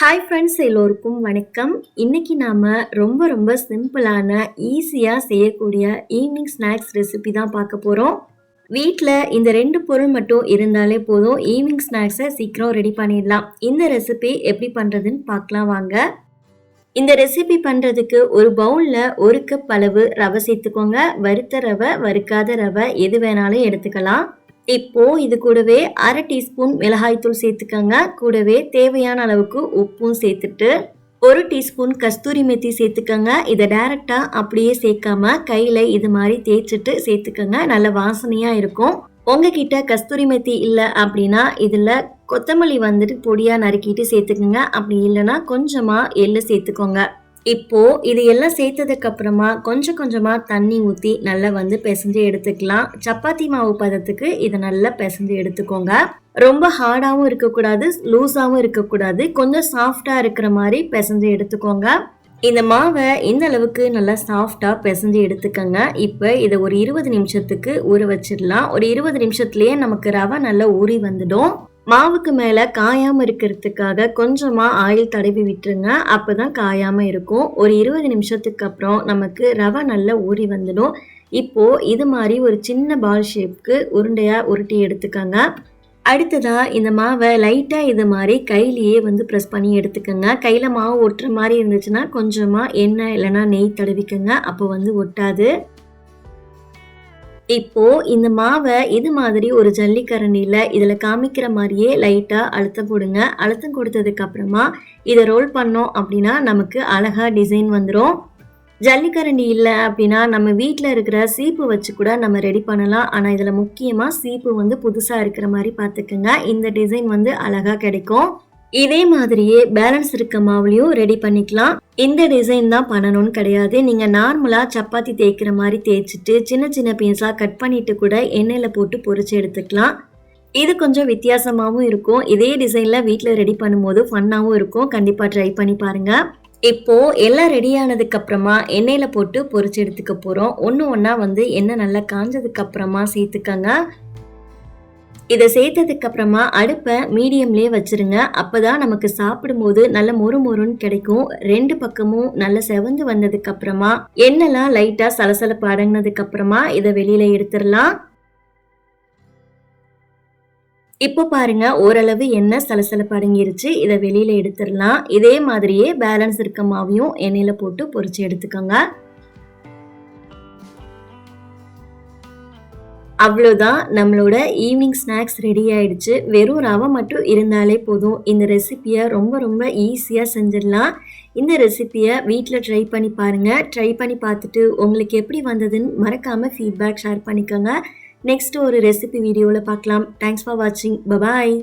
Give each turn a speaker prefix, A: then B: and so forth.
A: Hi friends, எல்லோருக்கும் வணக்கம். இன்னைக்கு நாம ரொம்ப ரொம்ப சிம்பிளான ஈஸியாக செய்யக்கூடிய ஈவினிங் ஸ்நாக்ஸ் ரெசிபி தான் பார்க்க போகிறோம். வீட்டில் இந்த 2 பொருள் மட்டும் இருந்தாலே போதும், ஈவினிங் ஸ்நாக்ஸை சீக்கிரம் ரெடி பண்ணிடலாம். இந்த ரெசிபி எப்படி பண்ணுறதுன்னு பார்க்கலாம் வாங்க. இந்த ரெசிபி பண்ணுறதுக்கு ஒரு பவுலில் 1 கப் அளவு ரவை சேர்த்துக்கோங்க. வறுத்த ரவை, வறுக்காத ரவை எது வேணாலும் எடுத்துக்கலாம். இப்போ இது கூடவே 1/2 டீஸ்பூன் மிளகாய்த்தூள் சேர்த்துக்கங்க. கூடவே தேவையான அளவுக்கு உப்பும் சேர்த்துட்டு 1 டீஸ்பூன் கஸ்தூரி மெத்தி சேர்த்துக்கங்க. இதை டைரக்டா அப்படியே சேர்க்காம கையில இது மாதிரி தேய்ச்சிட்டு சேர்த்துக்கங்க. நல்ல வாசனையா இருக்கும். உங்ககிட்ட கஸ்தூரி மெத்தி இல்லை அப்படின்னா இதுல கொத்தமல்லி வந்துட்டு பொடியா நறுக்கிட்டு சேர்த்துக்கங்க. அப்படி இல்லைன்னா கொஞ்சமா எள்ளு சேர்த்துக்கோங்க. இப்போ இது எல்லாம் சேர்த்ததுக்கு அப்புறமா கொஞ்சம் கொஞ்சமா தண்ணி ஊற்றி நல்லா பிசைஞ்சு எடுத்துக்கலாம். சப்பாத்தி மாவு பதத்துக்கு இதை நல்லா பிசைஞ்சு எடுத்துக்கோங்க. ரொம்ப ஹார்டாகவும் இருக்கக்கூடாது, லூஸாகவும் இருக்கக்கூடாது, கொஞ்சம் சாஃப்டா இருக்கிற மாதிரி பிசைஞ்சு எடுத்துக்கோங்க. இந்த மாவை இந்த அளவுக்கு நல்லா சாஃப்டா பிசைஞ்சு எடுத்துக்கோங்க. இப்போ இதை ஒரு 20 நிமிஷத்துக்கு ஊற வச்சிடலாம். ஒரு 20 நிமிஷத்துலயே நமக்கு ரவை நல்லா ஊறி வந்துடும். மாவுக்கு மேல காயாம இருக்கிறதுக்காக கொஞ்சமா ஆயில் தடவி விட்டுருங்க. அப்பதான் காயாம இருக்கும். ஒரு 20 நிமிஷத்துக்கு அப்புறம் நமக்கு ரவை நல்லா ஊறி வந்துடும். இப்போ இது மாதிரி ஒரு சின்ன பால் ஷேப்க்கு உருண்டையா உருட்டி எடுத்துக்கோங்க. அடுத்ததா இந்த மாவை லைட்டா இது மாதிரி கையிலேயே ப்ரெஸ் பண்ணி எடுத்துக்கோங்க. கையில மாவு ஒட்டுற மாதிரி இருந்துச்சுன்னா கொஞ்சமா எண்ணெய் இல்லைன்னா நெய் தடவிக்கோங்க. அப்போ ஒட்டாது. இப்போ இந்த மாவை இது மாதிரி ஒரு ஜல்லிக்கரண்டியில் இதில் காமிக்கிற மாதிரியே லைட்டாக அழுத்தம் கொடுங்க. அழுத்தம் கொடுத்ததுக்கு அப்புறமா இதை ரோல் பண்ணோம் அப்படின்னா நமக்கு அழகா டிசைன் வந்துடும். ஜல்லிக்கரண்டி இல்லை அப்படின்னா நம்ம வீட்டில் இருக்கிற சீப்பு வச்சு கூட நம்ம ரெடி பண்ணலாம். ஆனால் இதில் முக்கியமாக சீப்பு புதுசாக இருக்கிற மாதிரி பார்த்துக்குங்க. இந்த டிசைன் அழகா கிடைக்கும். இதே மாதிரியே பேலன்ஸ் இருக்க மாவுலையும் ரெடி பண்ணிக்கலாம். இந்த டிசைன் தான் பண்ணணும்னு கிடையாது. நீங்க நார்மலா சப்பாத்தி தேய்க்கிற மாதிரி தேய்ச்சிட்டு சின்ன சின்ன பீஸா கட் பண்ணிட்டு கூட எண்ணெயில போட்டு பொரிச்சு எடுத்துக்கலாம். இது கொஞ்சம் வித்தியாசமாகவும் இருக்கும். இதே டிசைன்ல வீட்டில் ரெடி பண்ணும்போது ஃபன்னாகவும் இருக்கும். கண்டிப்பா ட்ரை பண்ணி பாருங்க. இப்போ எல்லாம் ரெடி ஆனதுக்கு அப்புறமா எண்ணெயில போட்டு பொரிச்சு எடுத்துக்க போறோம். ஒன்று ஒன்றா எண்ணெய் நல்லா காஞ்சதுக்கு அப்புறமா சேர்த்துக்கங்க. இதை சேர்த்ததுக்கு அப்புறமா அடுப்பை மீடியம்லேயே வச்சிருங்க. அப்போதான் நமக்கு சாப்பிடும்போது நல்ல மொறு மொறுன்னு கிடைக்கும். 2 பக்கமும் நல்ல செவந்து வந்ததுக்கு அப்புறமா எண்ணெய்லாம் லைட்டா சலசலப்பு அடங்கினதுக்கு அப்புறமா இதை வெளியில எடுத்துடலாம். இப்போ பாருங்க, ஓரளவு எண்ணெய் சலசலப்பு அடங்கிருச்சு. இதை வெளியில எடுத்துடலாம். இதே மாதிரியே பேலன்ஸ் இருக்க மாவையும் எண்ணெயில போட்டு பொரிச்சு எடுத்துக்கோங்க. அவ்வளோதான், நம்மளோட ஈவினிங் ஸ்நாக்ஸ் ரெடி ஆயிடுச்சு. வெறும் ரவை மட்டும் இருந்தாலே போதும். இந்த ரெசிபியை ரொம்ப ரொம்ப ஈஸியாக செஞ்சிடலாம். இந்த ரெசிபியை வீட்டில் ட்ரை பண்ணி பாருங்கள். ட்ரை பண்ணி பார்த்துட்டு உங்களுக்கு எப்படி வந்ததுன்னு மறக்காமல் ஃபீட்பேக் ஷேர் பண்ணிக்கோங்க. நெக்ஸ்ட் ஒரு ரெசிபி வீடியோவில் பார்க்கலாம். தேங்க்ஸ் ஃபார் வாட்சிங். பபாய்.